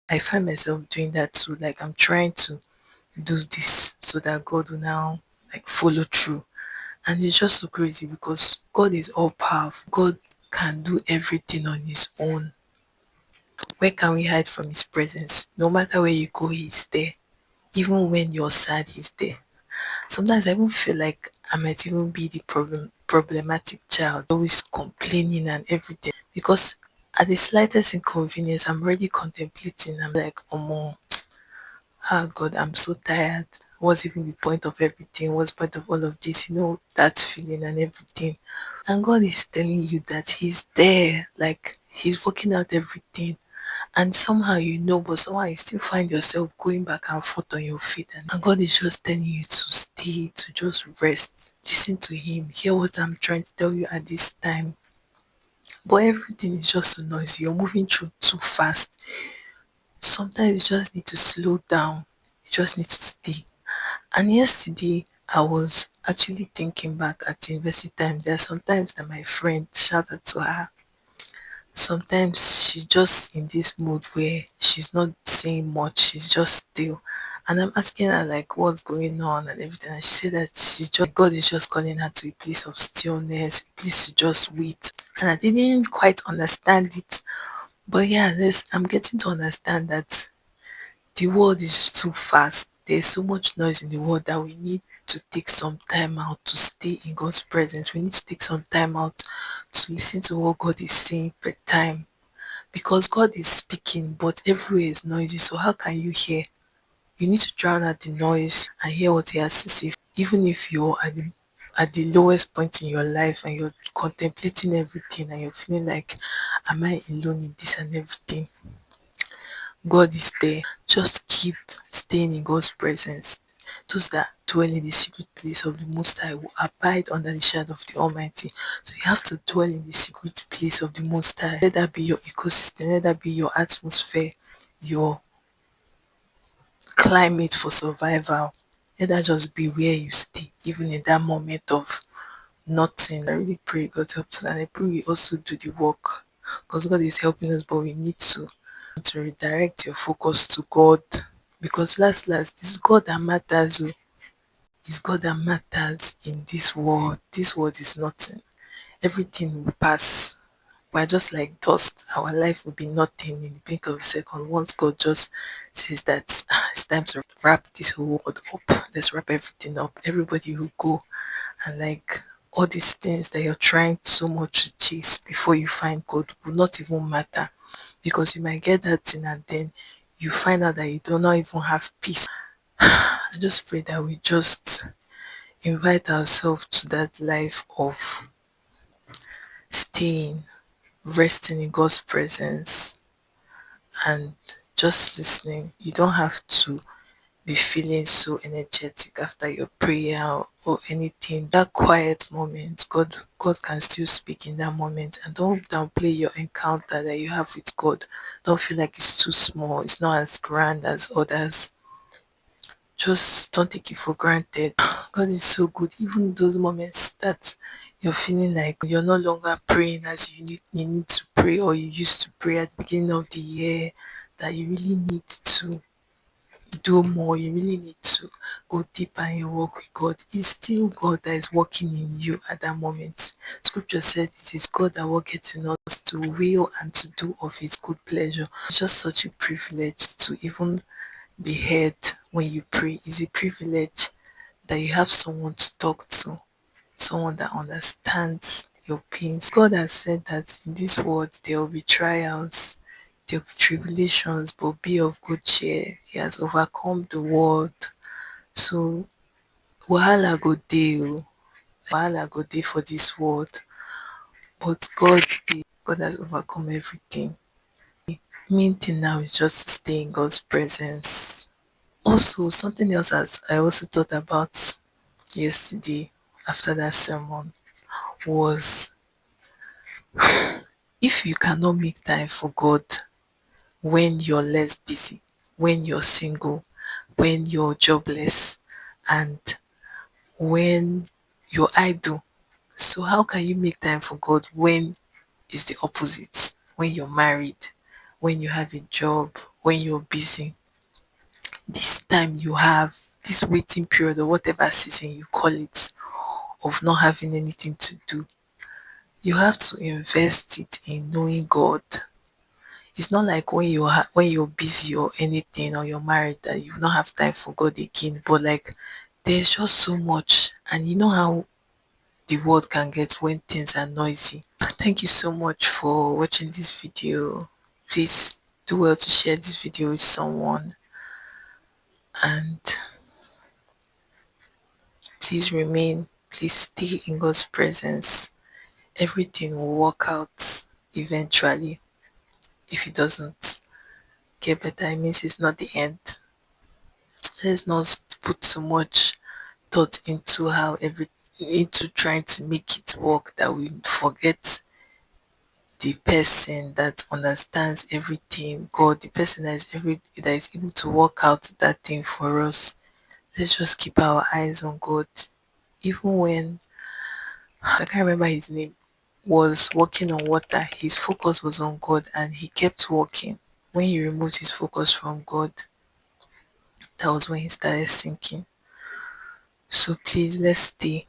I find myself doing that too. Like I'm trying to do this so that God will now like follow through. And it's just so crazy because God is all powerful. God can do everything on his own. Where can we hide from his presence? No matter where you go, he's there. Even when you're sad, he's there. Sometimes I even feel like I might even be the problematic child, always complaining and everything. Because at the slightest inconvenience, I'm already contemplating. I'm like, oh more, ah God, I'm so tired. What's even the point of everything? What's the point of all of this? That feeling and everything. And God is telling you that He's there, like He's working out everything. And somehow but somehow you still find yourself going back and forth on your feet. And God is just telling you to stay, to just rest. Listen to Him. Hear what I'm trying to tell you at this time. But everything is just so noisy. You're moving through too fast. Sometimes you just need to slow down. You just need to stay. And yesterday, I was actually thinking back at university time. There are sometimes that my friend, shout out to her, sometimes she's just in this mood where she's not saying much, she's just still. And I'm asking her like what's going on and everything. And she said that God is just calling her to a place of stillness, a place to just wait. And I didn't quite understand it. But yeah, I'm getting to understand that the world is too fast. There's so much noise in the world that we need to take some time out to stay in God's presence. We need to take some time out to listen to what God is saying per time. Because God is speaking, but everywhere is noisy. So how can you hear? You need to drown out the noise and hear what He has to say. Even if you're at the lowest point in your life and you're contemplating everything and you're feeling like, am I alone in this and everything? God is there. Just keep staying in God's presence. Those that dwell in the secret place of the Most High will abide under the shadow of the Almighty. So you have to dwell in the secret place of the Most High. Let that be your ecosystem. Let that be your atmosphere, your climate for survival. Let that just be where you stay, even in that moment of nothing. I really pray God helps us, and I pray we also do the work because God is helping us, but we need to redirect your focus to God, because last it's God that matters. Oh. It's God that matters in this world. This world is nothing. Everything will pass. We're just like dust. Our life will be nothing in the blink of a second. Once God just says that it's time to wrap this whole world up, let's wrap everything up. Everybody will go, and like all these things that you're trying so much to chase before you find God will not even matter, because you might get that thing and then you find out that you do not even have peace. I just pray that we just invite ourselves to that life of staying, resting in God's presence and just listening. You don't have to be feeling so energetic after your prayer or anything. That quiet moment, God can still speak in that moment. And don't downplay your encounter that you have with God. Don't feel like it's too small, it's not as grand as others. Just don't take it for granted. God is so good. Even those moments that you're feeling like you're no longer praying as you need to pray, or you used to pray at the beginning of the year, that you really need to do more, you really need to go deeper in your work with God. It's still God that is working in you at that moment. Scripture said it is God that worketh in us to will and to do of his good pleasure. It's just such a privilege to even be heard when you pray. It's a privilege that you have someone to talk to, someone that understands your pains. God has said that in this world there will be trials, there will be tribulations, but be of good cheer. He has overcome the world. So wahala go dey o, wahala go dey for this world, but God dey. God has overcome everything. Main thing now is just to stay in God's presence. Also, something else as I also thought about yesterday after that sermon was, if you cannot make time for God when you're less busy, when you're single, when you're jobless, and when you're idle, so how can you make time for God when it's the opposite? When you're married, when you have a job, when you're busy, this time you have, this waiting period or whatever season you call it, of not having anything to do, you have to invest it in knowing God. It's not like when when you're busy or anything, or you're married, that you don't have time for God again. But like, there's just so much, and you know how the world can get when things are noisy. Thank you so much for watching this video. Please do well to share this video with someone, and please stay in God's presence. Everything will work out eventually. If it doesn't get better, it means it's not the end. Let's not put so much thought into into trying to make it work, that we forget the person that understands everything, God, the person that is able to work out that thing for us. Let's just keep our eyes on God. Even when I can't remember his name, was walking on water, his focus was on God and he kept walking. When he removed his focus from God, that was when he started sinking. So please, let's stay